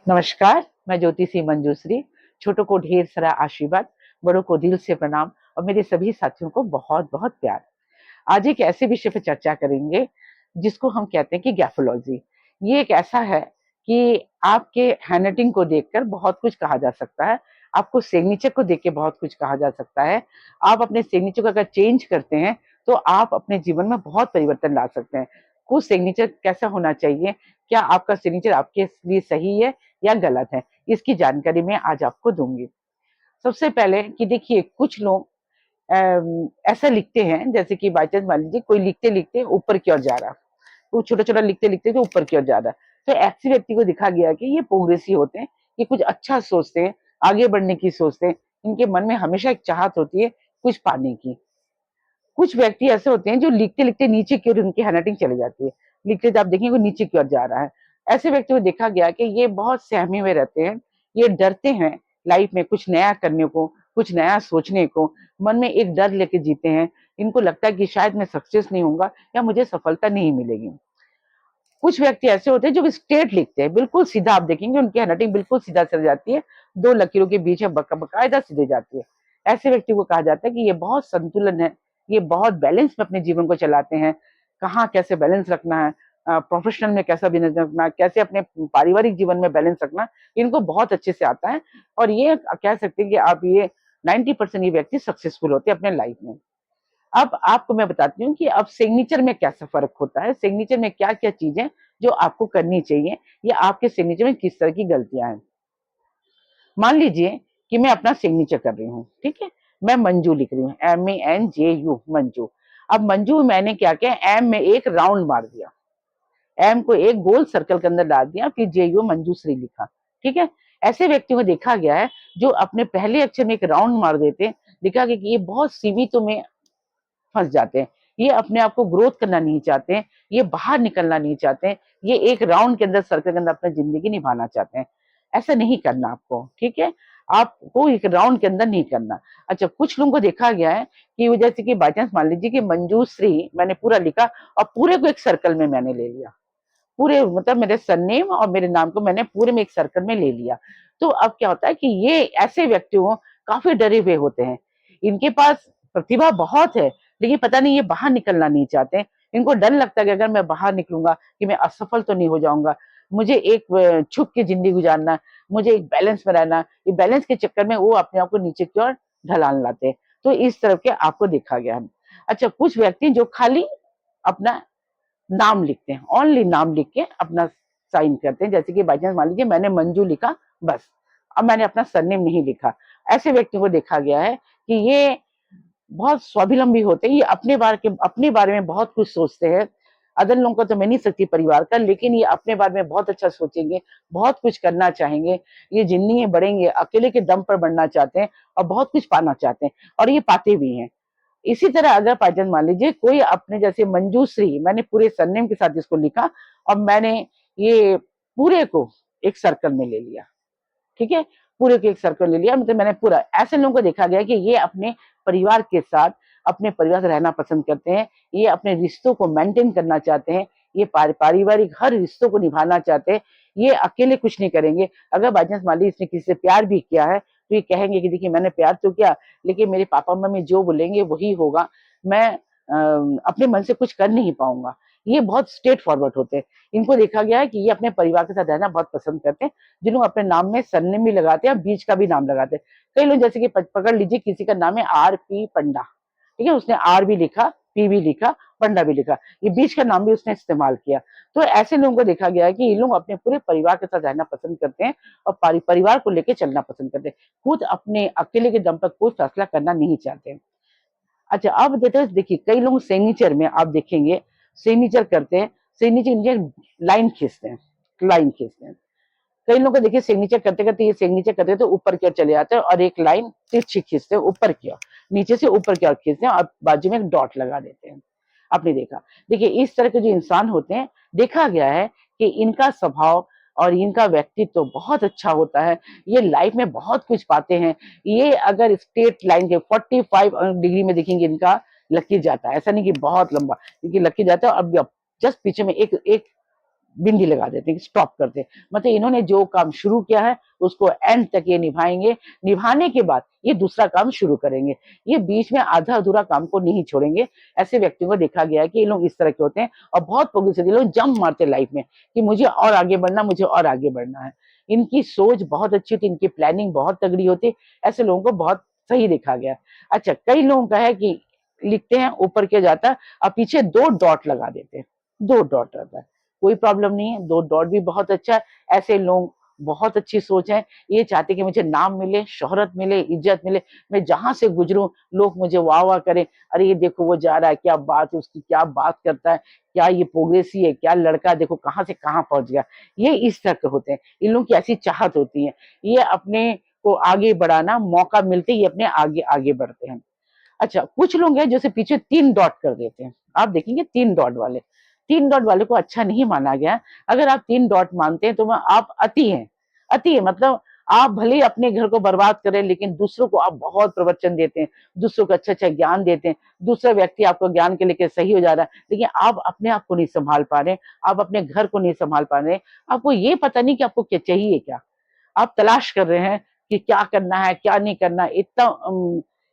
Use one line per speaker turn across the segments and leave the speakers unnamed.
नमस्कार, मैं ज्योतिषी मंजूश्री। छोटों को ढेर सारा आशीर्वाद, बड़ों को दिल से प्रणाम और मेरे सभी साथियों को बहुत-बहुत प्यार। आज एक ऐसे विषय पे चर्चा करेंगे जिसको हम कहते हैं कि ग्राफोलॉजी। ये एक ऐसा है कि आपके हैंडराइटिंग को देखकर बहुत कुछ कहा जा सकता है, आपको सिग्नेचर को देख के बहुत कुछ कहा जा सकता है। आप अपने सिग्नेचर को अगर चेंज करते हैं, तो आप अपने जीवन में बहुत परिवर्तन ला सकते हैं। कुछ सिग्नेचर कैसा होना चाहिए, क्या आपका सिग्नेचर आपके लिए सही है या गलत है, इसकी जानकारी मैं आज आपको दूँगी। सबसे पहले कि देखिए कुछ लोग ऐसा लिखते हैं जैसे कि बाय चांस मान लीजिए कोई लिखते-लिखते ऊपर की ओर जा रहा, वो छोटा-छोटा लिखते-लिखते तो ऊपर की ओर जा रहा है। तो ऐसे व्यक्ति को देखा गया कि ये प्रोग्रेसिव होते हैं, ये कुछ अच्छा सोचते हैं, आगे बढ़ने की सोचते हैं, इनके मन में हमेशा एक चाहत होती है कुछ पाने की। कुछ व्यक्ति ऐसे होते हैं जो लिखते-लिखते नीचे की ओर उनकी हैंडराइटिंग चली जाती है। लिखते तो आप देखेंगे वो नीचे की ओर जा रहा है। ऐसे व्यक्ति को देखा गया कि ये बहुत सहमे हुए रहते हैं, ये डरते हैं लाइफ में कुछ नया करने को, कुछ नया सोचने को, मन में एक डर लेके जीते हैं। इनको लगता है कि शायद मैं सक्सेस नहीं होऊँगा या मुझे सफलता नहीं मिलेगी। कुछ व्यक्ति ऐसे होते हैं जो स्ट्रेट लिखते हैं, बिल्कुल सीधा आप देखेंगे उनकी हैंडराइटिंग बिल्कुल सीधा चल जाती है, 2 लकीरों के बीच में बकायदा सीधे जाती है। ऐसे व्यक्ति को कहा जाता है कि ये बहुत संतुलन है, ये बहुत बैलेंस में अपने जीवन को चलाते हैं, कहाँ कैसे बैलेंस रखना है, प्रोफेशनल में कैसा बैलेंस रखना है, कैसे अपने पारिवारिक जीवन में बैलेंस रखना है, इनको बहुत अच्छे से आता है और ये कह सकते हैं कि आप ये 90% ये व्यक्ति सक्सेसफुल होते हैं अपने लाइफ में। अब आपको मैं बताती हूँ कि अब सिग्नेचर में कैसा फ़र्क होता है, सिग्नेचर में क्या-क्या चीज़ें जो आपको करनी चाहिए या आपके सिग्नेचर में किस तरह की गलतियाँ हैं। मान लीजिए कि मैं अपना सिग्नेचर कर रही हूँ, ठीक है? मैं मंजू लिख रही हूँ, MANJU मंजू। अब मंजू मैंने क्या किया, एम में एक राउंड मार दिया, एम को एक गोल सर्कल के अंदर डाल दिया, फिर JU मंजूश्री लिखा, ठीक है? ऐसे व्यक्तियों को देखा गया है, जो अपने पहले अक्षर में एक राउंड मार देते हैं, देखा गया कि ये बहुत सीमितों में फँस जाते हैं। ये अपने आप को ग्रोथ करना नहीं चाहते हैं, ये बाहर निकलना नहीं चाहते हैं, ये एक राउंड के अंदर सर्कल के अंदर अपनी ज़िंदगी निभाना चाहते हैं। ऐसा नहीं करना आपको, ठीक है? आपको एक राउंड के अंदर नहीं करना। अच्छा, कुछ लोगों को देखा गया है कि वो जैसे कि बाय चांस मान लीजिए कि मंजूश्री मैंने पूरा लिखा और पूरे को एक सर्कल में मैंने ले लिया। पूरे मतलब मेरे सरनेम और मेरे नाम को मैंने पूरे में एक सर्कल में ले लिया। तो अब क्या होता है कि ये ऐसे व्यक्ति हो काफ़ी डरे हुए होते हैं। इनके पास प्रतिभा बहुत है, लेकिन पता नहीं ये बाहर निकलना नहीं चाहते हैं। इनको डर लगता है कि अगर मैं बाहर निकलूँगा कि मैं असफल तो नहीं हो जाऊँगा। मुझे एक छुप के ज़िंदगी गुज़ारना है, मुझे एक बैलेंस में रहना है। ये बैलेंस के चक्कर में वो अपने आप को नीचे की ओर ढलान लाते हैं। तो इस तरह के आपको देखा गया है। अच्छा, कुछ व्यक्ति जो खाली अपना नाम लिखते हैं, ओनली नाम लिख के अपना साइन करते हैं। जैसे कि बाय चांस मान लीजिए मैंने मंजू लिखा बस, अब मैंने अपना सरनेम नहीं लिखा। ऐसे व्यक्तियों को देखा गया है कि ये बहुत स्वावलंबी होते हैं, ये अपने बारे में बहुत कुछ सोचते हैं। अदर लोगों का तो मैं नहीं सकती परिवार का, लेकिन ये अपने बारे में बहुत अच्छा सोचेंगे, बहुत कुछ करना चाहेंगे, ये ज़िंदगी में बढ़ेंगे, अकेले के दम पर बढ़ना चाहते हैं और बहुत कुछ पाना चाहते हैं और ये पाते भी हैं। इसी तरह अगर बाय चांस मान लीजिए कोई अपने जैसे मंजूश्री मैंने पूरे सरनेम के साथ इसको लिखा और मैंने ये पूरे को एक सर्कल में ले लिया, ठीक है? पूरे को एक सर्कल ले लिया मतलब मैंने पूरा ऐसे लोगों को देखा गया है कि ये अपने परिवार के साथ अपने परिवार से रहना पसंद करते हैं, ये अपने रिश्तों को मेंटेन करना चाहते हैं, ये पारिवारिक हर रिश्तों को निभाना चाहते हैं, ये अकेले कुछ नहीं करेंगे। अगर बाय चांस मान लीजिए इसने किसी से प्यार भी किया है, तो ये कहेंगे कि देखिए मैंने प्यार तो किया, लेकिन मेरे पापा-मम्मी जो बोलेंगे वही होगा। मैं अपने मन से कुछ कर नहीं पाऊँगा। ये बहुत स्ट्रेट फॉरवर्ड होते हैं। इनको देखा गया है कि ये अपने परिवार के साथ रहना बहुत पसंद करते हैं। जिन लोग अपने नाम में सरनेम भी लगाते हैं और बीच का भी नाम लगाते हैं। कई लोग जैसे कि पकड़ लीजिए किसी का नाम है RP पंडा, ठीक है? उसने R भी लिखा, P भी लिखा, पंडा भी लिखा। ये बीच का नाम भी उसने इस्तेमाल किया। तो ऐसे लोगों को देखा गया है कि ये लोग अपने पूरे परिवार के साथ रहना पसंद करते हैं और परिवार को लेके चलना पसंद करते हैं। खुद अपने अकेले के दम पर कोई फैसला करना नहीं चाहते हैं। अच्छा, अब देखिए कई लोग सिग्नेचर में आप देखेंगे, सिग्नेचर करते हैं, सिग्नेचर लाइन खींचते हैं, लाइन खींचते हैं। कई लोगों को देखिए सिग्नेचर करते-करते ये सिग्नेचर करते तो ऊपर की ओर चले जाते हैं और एक लाइन तिरछी खींचते हैं ऊपर की ओर, नीचे से ऊपर की ओर खींचते हैं और बाजू में एक डॉट लगा देते हैं। आपने देखा। देखिए इस तरह के जो इंसान होते हैं, देखा गया है कि इनका स्वभाव और इनका व्यक्तित्व तो बहुत अच्छा होता है। ये लाइफ में बहुत कुछ पाते हैं। ये अगर स्ट्रेट लाइन के 45 डिग्री में देखेंगे इनका लकीर जाता है। ऐसा नहीं कि बहुत लंबा, क्योंकि लकीर जाता है और अब जस्ट पीछे में एक एक बिंदी लगा देते हैं, स्टॉप करते हैं। मतलब इन्होंने जो काम शुरू किया है उसको एंड तक ये निभाएंगे, निभाने के बाद ये दूसरा काम शुरू करेंगे, ये बीच में आधा अधूरा काम को नहीं छोड़ेंगे। ऐसे व्यक्तियों को देखा गया है कि ये लोग इस तरह के होते हैं और बहुत पब्लिसिटी लोग जंप मारते लाइफ में कि मुझे और आगे बढ़ना, मुझे और आगे बढ़ना है। इनकी सोच बहुत अच्छी होती है, इनकी प्लानिंग बहुत तगड़ी होती है, ऐसे लोगों को बहुत सही देखा गया। अच्छा, कई लोगों का है कि लिखते हैं ऊपर किया जाता है और पीछे 2 डॉट लगा देते हैं, 2 डॉट रहता है, कोई प्रॉब्लम नहीं है, 2 डॉट भी बहुत अच्छा है। ऐसे लोग बहुत अच्छी सोच है, ये चाहते कि मुझे नाम मिले, शोहरत मिले, इज्जत मिले, मैं जहां से गुजरूं लोग मुझे वाह वाह करें, अरे ये देखो वो जा रहा है, क्या बात है उसकी, क्या बात करता है, क्या ये प्रोग्रेसी है, क्या लड़का, देखो कहाँ से कहाँ पहुंच गया। ये इस तरह के होते हैं, इन लोगों की ऐसी चाहत होती है, ये अपने को आगे बढ़ाना, मौका मिलते ही अपने आगे आगे बढ़ते हैं। अच्छा, कुछ लोग हैं जैसे पीछे 3 डॉट कर देते हैं, आप देखेंगे 3 डॉट वाले, 3 डॉट वाले को अच्छा नहीं माना गया। अगर आप 3 डॉट मानते हैं तो आप अति हैं, अति है मतलब आप भले ही अपने घर को बर्बाद करें लेकिन दूसरों को आप बहुत प्रवचन देते हैं, दूसरों को अच्छा अच्छा ज्ञान देते हैं, दूसरा व्यक्ति आपको ज्ञान के लेके सही हो जा रहा है लेकिन आप अपने आप को नहीं संभाल पा रहे, आप अपने घर को नहीं संभाल पा रहे, आपको ये पता नहीं कि आपको क्या चाहिए, क्या आप तलाश कर रहे हैं कि क्या करना है क्या नहीं करना,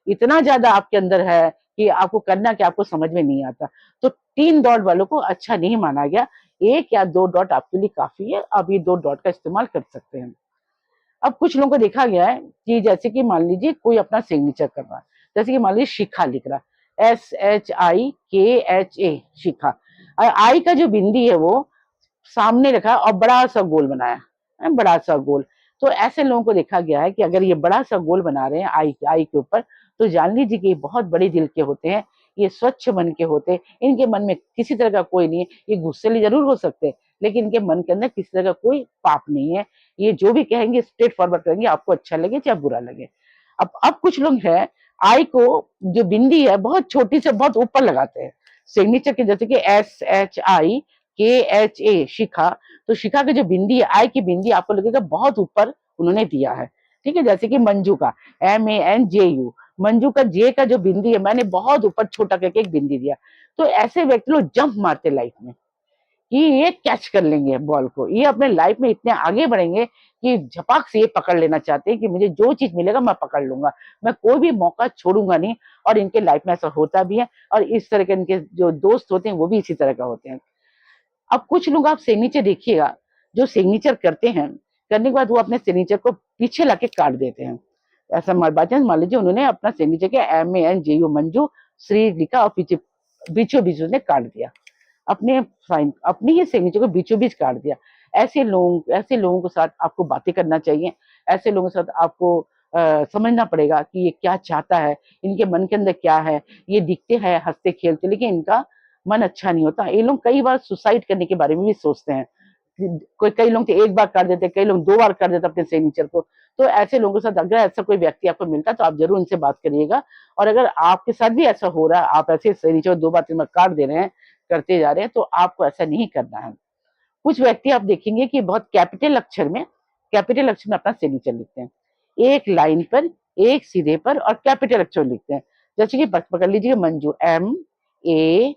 इतना ज्यादा आपके अंदर है कि आपको करना क्या आपको समझ में नहीं आता। तो 3 डॉट वालों को अच्छा नहीं माना गया, 1 या 2 डॉट आपके लिए काफी है, आप ये 2 डॉट का इस्तेमाल कर सकते हैं। अब कुछ लोगों को देखा गया है कि जैसे कि मान लीजिए कोई अपना सिग्नेचर कर रहा है, जैसे कि मान लीजिए शिखा लिख रहा है, SHIKHA, शिखा, आई का जो बिंदी है वो सामने रखा और बड़ा सा गोल बनाया है, बड़ा सा गोल। तो ऐसे लोगों को देखा गया है कि अगर ये बड़ा सा गोल बना रहे हैं आई के ऊपर, तो जान लीजिए कि ये बहुत बड़े दिल के होते हैं, ये स्वच्छ मन के होते हैं, इनके मन में किसी तरह का कोई नहीं है, ये गुस्सैल जरूर हो सकते हैं लेकिन इनके मन के अंदर किसी तरह का कोई पाप नहीं है, ये जो भी कहेंगे स्ट्रेट फॉरवर्ड करेंगे, आपको अच्छा लगे चाहे बुरा लगे। अब कुछ लोग हैं आई को जो बिंदी है बहुत छोटी से बहुत ऊपर लगाते हैं, सिग्नेचर के जैसे कि SHIKHA, शिखा, तो शिखा की जो बिंदी है, आई की बिंदी आपको लगेगा बहुत ऊपर उन्होंने दिया है, ठीक है। जैसे कि मंजू का MANJU, मंजू का जे का जो बिंदी है मैंने बहुत ऊपर छोटा करके एक बिंदी दिया। तो ऐसे व्यक्ति लोग जंप मारते लाइफ में कि ये कैच कर लेंगे बॉल को, ये अपने लाइफ में इतने आगे बढ़ेंगे कि झपक से ये पकड़ लेना चाहते हैं कि मुझे जो चीज मिलेगा मैं पकड़ लूंगा, मैं कोई भी मौका छोड़ूंगा नहीं। और इनके लाइफ में ऐसा होता भी है और इस तरह के इनके जो दोस्त होते हैं वो भी इसी तरह का होते हैं। अब कुछ लोग आप सिग्नेचर देखिएगा, जो सिग्नेचर करते हैं, करने के बाद वो अपने सिग्नेचर को पीछे लाके काट देते हैं। ऐसा मान लीजिए उन्होंने अपना सिग्नेचर के MANJU, मंजू श्री लिखा और पीछे बीचों बीच उसने काट दिया, अपने साइन अपने ही सिग्नेचर को बीचों बीच काट दिया। ऐसे लोगों के साथ आपको बातें करना चाहिए, ऐसे लोगों के साथ आपको समझना पड़ेगा कि ये क्या चाहता है, इनके मन के अंदर क्या है। ये दिखते हैं हंसते खेलते लेकिन इनका मन अच्छा नहीं होता। ये लोग कई बार सुसाइड करने के बारे में भी सोचते हैं, कोई कई लोग तो 1 बार कर देते, कई लोग 2 बार कर देते अपने सिग्नेचर को। तो ऐसे लोगों के साथ अगर ऐसा कोई व्यक्ति आपको मिलता है तो आप जरूर उनसे बात करिएगा। और अगर आपके साथ भी ऐसा हो रहा है, आप ऐसे सिग्नेचर 2 बार 3 बार काट दे रहे हैं, करते जा रहे हैं, तो आपको ऐसा नहीं करना है। कुछ व्यक्ति आप देखेंगे कि बहुत कैपिटल अक्षर में अपना सिग्नेचर लिखते हैं, एक लाइन पर, एक सीधे पर और कैपिटल अक्षर लिखते हैं। जैसे कि पकड़ लीजिए मंजू, MANJU,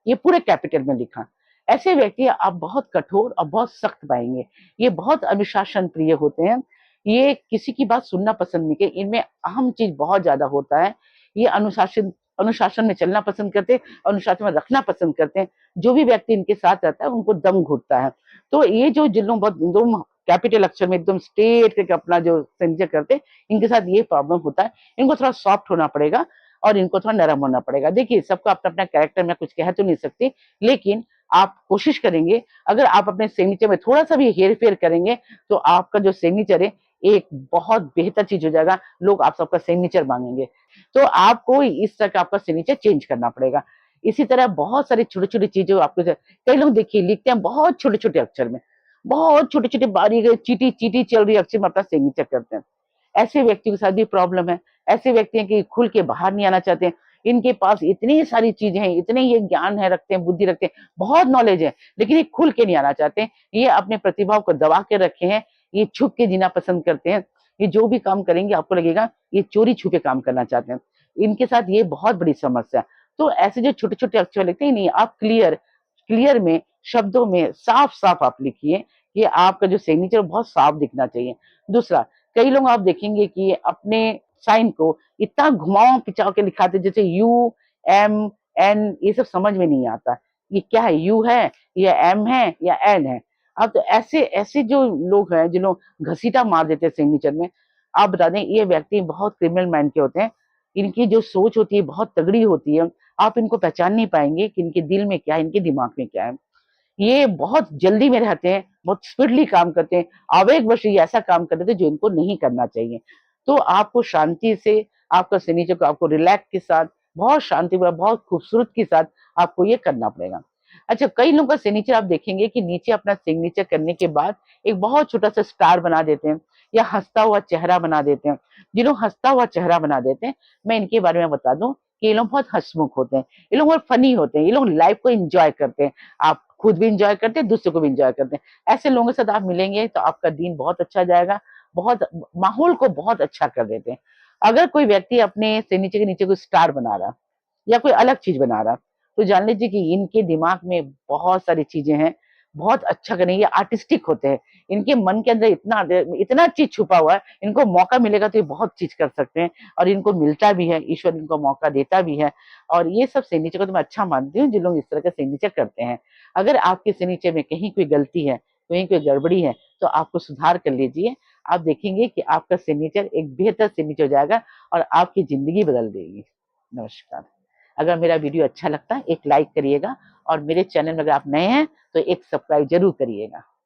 ये पूरे कैपिटल में लिखा। ऐसे व्यक्ति आप बहुत कठोर और बहुत सख्त पाएंगे, ये बहुत अनुशासन प्रिय होते हैं, ये किसी की बात सुनना पसंद नहीं करते, इनमें अहम चीज बहुत ज्यादा होता है। ये अनुशासन अनुशासन में चलना पसंद करते हैं, अनुशासन में रखना पसंद करते हैं। जो भी व्यक्ति इनके साथ रहता है उनको दम घुटता है। तो ये जो जिन लोग बहुत एकदम कैपिटल अक्षर में एकदम स्ट्रेट करके अपना जो सिग्नेचर करते हैं, इनके साथ ये प्रॉब्लम होता है। इनको थोड़ा सॉफ्ट होना पड़ेगा और इनको थोड़ा नरम होना पड़ेगा। देखिए सबका अपना अपना कैरेक्टर, मैं कुछ कह तो नहीं सकती, लेकिन आप कोशिश करेंगे, अगर आप अपने सिग्नेचर में थोड़ा सा भी हेर फेर करेंगे तो आपका जो सिग्नेचर है एक बहुत बेहतर चीज हो जाएगा, लोग आप सबका सिग्नेचर मांगेंगे। तो आपको इस तरह का आपका सिग्नेचर चेंज करना पड़ेगा। इसी तरह बहुत सारी छोटी छोटी चीजें आपको, कई लोग देखिए लिखते हैं बहुत छोटे छोटे अक्षर में, बहुत छोटे छोटे बारीक चीटी चीटी चल रही अक्षर में अपना सिग्नेचर करते हैं। ऐसे व्यक्तियों के साथ भी प्रॉब्लम है। ऐसे व्यक्ति हैं कि खुल के बाहर नहीं आना चाहते हैं, इनके पास इतनी सारी चीजें हैं, इतने ये ज्ञान है रखते हैं, बुद्धि रखते हैं, बहुत नॉलेज है, लेकिन ये खुल के नहीं आना चाहते हैं। ये अपने प्रतिभाओं को दबा के रखे हैं, ये छुप के जीना पसंद करते हैं। ये जो भी काम करेंगे आपको लगेगा ये चोरी छुपे काम करना चाहते हैं। इनके साथ ये बहुत बड़ी समस्या है। तो ऐसे जो छोटे छोटे अक्षर लिखते हैं, नहीं आप क्लियर क्लियर में शब्दों में साफ-साफ आप लिखिए कि आपका जो सिग्नेचर बहुत साफ दिखना चाहिए। दूसरा, कई लोग आप देखेंगे कि अपने साइन को इतना घुमाव-पिचाव के लिखाते जैसे यू, एम, एन ये सब समझ में नहीं आता। ये क्या है? यू है या एम है या एन है? अब तो ऐसे ऐसे जो लोग हैं, जो लोग घसीटा मार देते हैं सिग्नेचर में, आप बता दें ये व्यक्ति बहुत क्रिमिनल माइंड के होते हैं। इनकी जो सोच होती है बहुत तगड़ी होती है। आप इनको पहचान नहीं पाएँगे कि इनके दिल में क्या है, इनके दिमाग में क्या है। ये बहुत जल्दी में रहते हैं, बहुत स्पीडली काम करते हैं, आवेगवश ये ऐसा काम कर देते हैं जो इनको नहीं करना चाहिए। तो आपको शांति से आपका सिग्नेचर को आपको रिलैक्स के साथ, बहुत शांति पूर्वक, बहुत खूबसूरत के साथ आपको ये करना पड़ेगा। अच्छा, कई लोगों का सिग्नेचर आप देखेंगे कि नीचे अपना सिग्नेचर करने के बाद एक बहुत छोटा-सा स्टार बना देते हैं या हँसता हुआ चेहरा बना देते हैं। जिन लोग हँसता हुआ चेहरा बना देते हैं, मैं इनके बारे में बता दूँ कि ये लोग बहुत हँसमुख होते हैं, ये लोग बहुत फ़नी होते हैं, ये लोग लाइफ़ को एन्जॉय करते हैं। आप खुद भी एन्जॉय करते हैं, दूसरों को भी एन्जॉय करते हैं। ऐसे लोगों के साथ आप मिलेंगे तो आपका दिन बहुत अच्छा जाएगा, बहुत माहौल को बहुत अच्छा कर देते हैं। अगर कोई व्यक्ति अपने सिग्नेचर के नीचे कोई स्टार बना रहा या कोई अलग चीज़ बना रहा, तो जान लीजिए कि इनके दिमाग में बहुत सारी चीज़ें हैं, बहुत अच्छा करेंगे, ये आर्टिस्टिक होते हैं। इनके मन के अंदर इतना चीज़ छुपा हुआ है, इनको मौका मिलेगा तो ये बहुत चीज़ कर सकते हैं और इनको मिलता भी है, ईश्वर इनको मौका देता भी है और ये सब सिग्नेचर को तो मैं अच्छा मानती हूँ, जो लोग इस तरह का सिग्नेचर करते हैं। अगर आपके सिग्नेचर में कहीं कोई गलती है, कहीं कोई गड़बड़ी है, तो आपको सुधार कर लीजिए। आप देखेंगे कि आपका सिग्नेचर एक बेहतर सिग्नेचर हो जाएगा और आपकी ज़िंदगी बदल देगी। नमस्कार। अगर मेरा वीडियो अच्छा लगता है, एक लाइक करिएगा और मेरे चैनल में अगर आप नए हैं, तो एक सब्सक्राइब ज़रूर करिएगा।